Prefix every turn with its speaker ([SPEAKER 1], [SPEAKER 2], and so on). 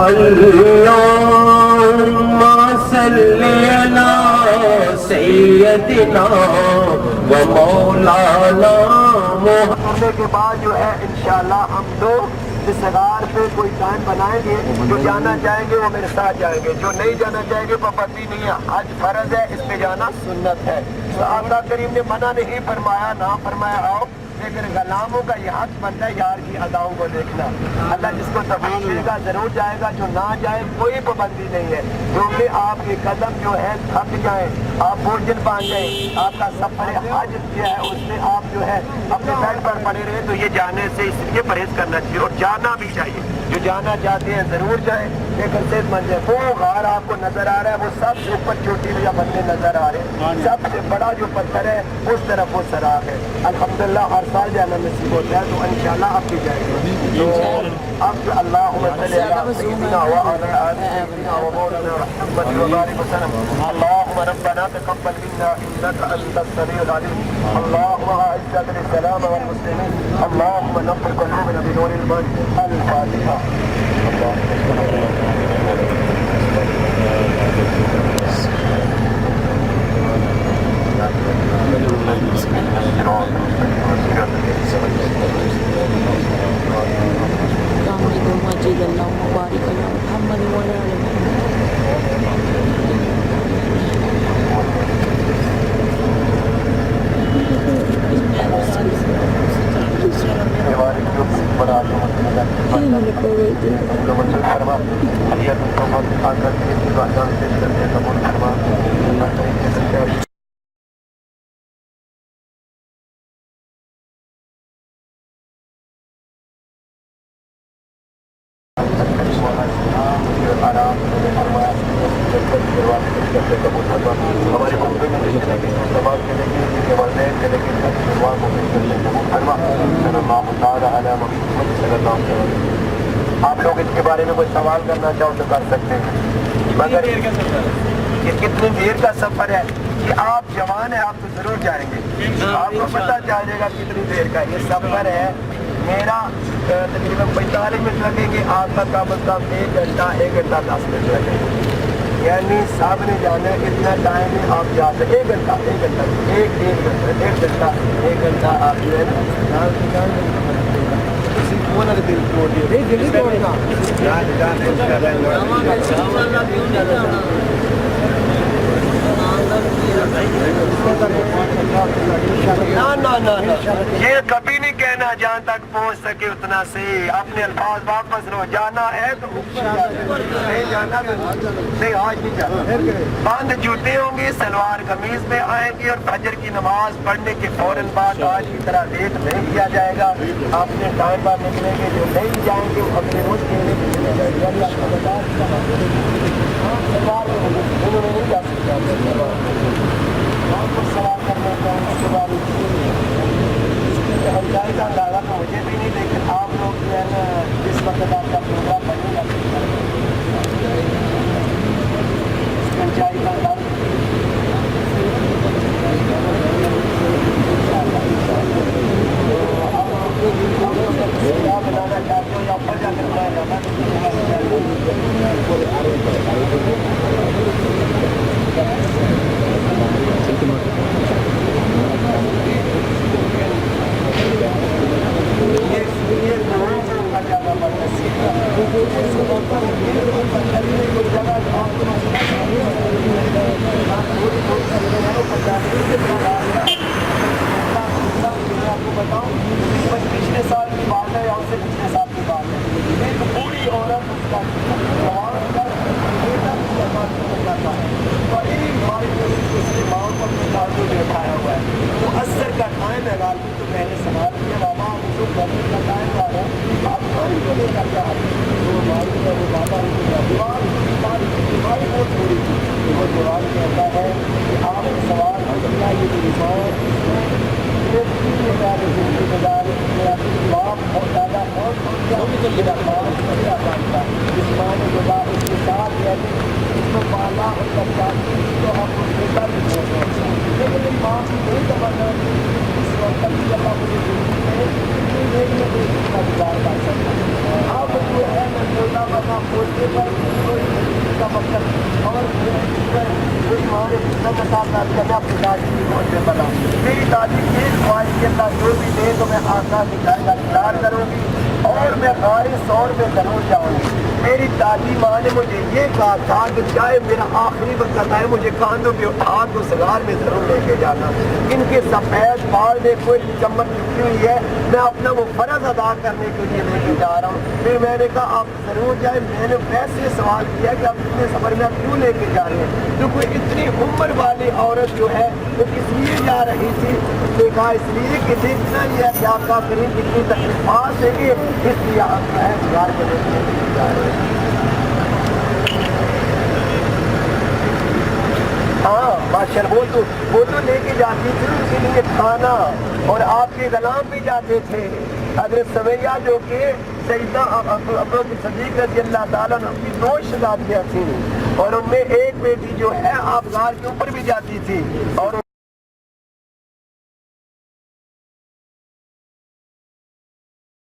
[SPEAKER 1] اللهم صل على سیدنا و مولانا محمد کے بعد جو ہے انشاءاللہ ہم لوگ صغار پہ کوئی ٹائم بنائیں گے. جو جانا چاہیں گے وہ میرے ساتھ جائیں گے, جو نہیں جانا چاہیں گے پابندی نہیں ہے. حج فرض ہے, اس پہ جانا سنت ہے. تو آقا کریم نے منع نہیں فرمایا, نہ فرمایا آؤ, لیکن غلاموں کا یہ حق بنتا ہے یار کی اداؤں کو دیکھنا. اللہ جس کو توفیق دے گا ضرور جائے گا, جو نہ جائے کوئی پابندی نہیں ہے. کیونکہ آپ کے قدم جو ہے تھک جائیں, آپ بوجھل پان جائیں, آپ کا سفر حج کیا ہے اس میں آپ جو ہے اپنے بیڈ پر پڑے رہے, تو یہ جانے سے اس لیے پرہیز کرنا چاہیے اور جانا بھی چاہیے. جو جانا چاہتے ہیں ضرور جائیں, لیکن صحت مند ہے. وہ غار آپ کو نظر آ رہا ہے, وہ سب سے اوپر چوٹی یا بندے نظر آ رہے ہیں. سب سے بڑا جو پتھر ہے اس طرف وہ سراغ ہے. الحمدللہ ہر سال جانا نصیب ہوتا ہے, تو انشاءاللہ آپ کی جائے گی. تو اب اللہم صلی علی سیدنا و علی آل سیدنا و مولانا محمد و بارک وسلم. اللہم ربنا تقبل منا انک انت السمیع العلیم. اللہم اعز الاسلام والمسلمین. اللہم نور قلوبنا بنور الایمان. الفاتحہ.
[SPEAKER 2] مسجد اللهم بارك على محمد وعلى آل محمد. آپ لوگ اس کے بارے میں کوئی سوال کرنا چاہو تو کر سکتے ہیں, مگر یہ کتنی دیر کا سفر ہے کہ آپ جوان ہیں, آپ تو ضرور جائیں گے. آپ کو پتہ چلے گا کتنی دیر کا یہ سفر ہے. میرا تقریباً 45 منٹ لگے گی, آپ کا کم از کم 1 گھنٹہ 1 گھنٹہ 10 منٹ لگے گا. یعنی صاحب نے جانا ہے اتنا ٹائم ہے آپ جا سکتے. 1 گھنٹہ 1 گھنٹہ 1 گھنٹہ آپ جو ہے نا دل توڑ دیا. دل توڑنا یہ کبھی نہیں کہنا جہاں تک پہنچ سکے اتنا سے. اپنے الفاظ واپس لو. جانا ہے تو نہیں جانا تو نہیں. آج نہیں جانا. بند جوتے ہوں گے, سلوار قمیض میں آئیں گے, اور فجر کی نماز پڑھنے کے فوراً بعد آج کی طرح لیٹ نہیں کیا جائے گا. اپنے ٹائم پر نکلیں گے. جو نہیں جائیں گے وہ اپنے روز کے لیے نہیں جا سکتے. آپ کو سوال کرنے کا اس کے بعد اونچائی کا اندازہ تو مجھے بھی نہیں, لیکن آپ لوگ جو ہے نا جس وقت آپ کا پروگرام بنے گا اونچائی کا اندازہ کیا بنانا چاہتے ہو یا اوپر جا کر بنایا جانا بتاؤں. پچھلے سال کی بات ہے یا اس سے پچھلے سال کی بات ہے, ایک بوڑھی عورت اس کا جوان کا بیٹا کرتا ہے, بڑی مائی اس کی ماں پر جو اٹھایا ہوا ہے. تو اثر کا ٹائم ہے. غالبی تو میں نے سوال کیا بابا جو کرنے کا ٹائم آ رہا ہے آپ کام کو نہیں کرتا ہے. تو مائی کا وہ بابا بیماری بہت تھوڑی تھی. وہ جوان کہتا ہے کہ آپ سوال کرنا یہ بیمار زندگی گزاری میرا باپ بہت زیادہ بہت میرا باپ بڑا جانتا جسمانی گزا اس کے ساتھ رہتے اس کو پالا اور بچاتی تو ہم اس کے ساتھ لیکن میری ماں کی نہیں سمجھنا اس وقت اللہ مجھے زندگی میں اتنی دیر میں اس کا گزار کر سکتا. اب جو ہے میں بولنا راستے پر کوئی کا مقصد اور کوئی ہمارے کے ساتھ میں اپنی دادی کی موت میں بنا میری دادی کی خواہش کے اللہ جو بھی دے تو میں آسان نکال کا انتظار کروں گی اور میں خالص اور میں ضرور جاؤں گی. میری دادی ماں نے مجھے یہ کہا تھا کہ چاہے میرا آخری وقت ہے مجھے کاندھوں پہ اٹھا تو سگار میں ضرور لے کے جانا. ان کے سفید بال میں کوئی چمک لکھی ہوئی ہے میں اپنا وہ فرض ادا کرنے کے لیے لے کے جا رہا ہوں. پھر میں نے کہا آپ ضرور جائیں. میں نے ویسے سوال کیا کہ آپ اتنے سفر میں آپ کیوں لے کے جا رہے ہیں تو کوئی اتنی عمر والی عورت جو ہے وہ کس لیے جا رہی تھی. دیکھا اس لیے کہ دیکھنا یہ ہے کہ آپ کا کریم کتنی تکلیفات ہے کہ اس لیے آپ کا ہے سگار کو لے کے جا رہے ہیں. ہاں بادشاہ وہ تو لے کے جاتی تھی اس کے لیے کھانا اور آپ کے غلام بھی جاتے تھے. حضرت سمیہ جو کہ سیدنا ابو صدیق رضی اللہ تعالیٰ عنہ کی 2 شہزادیاں تھیں اور ان میں ایک بیٹی جو ہے آپ غار کے اوپر بھی جاتی تھی اور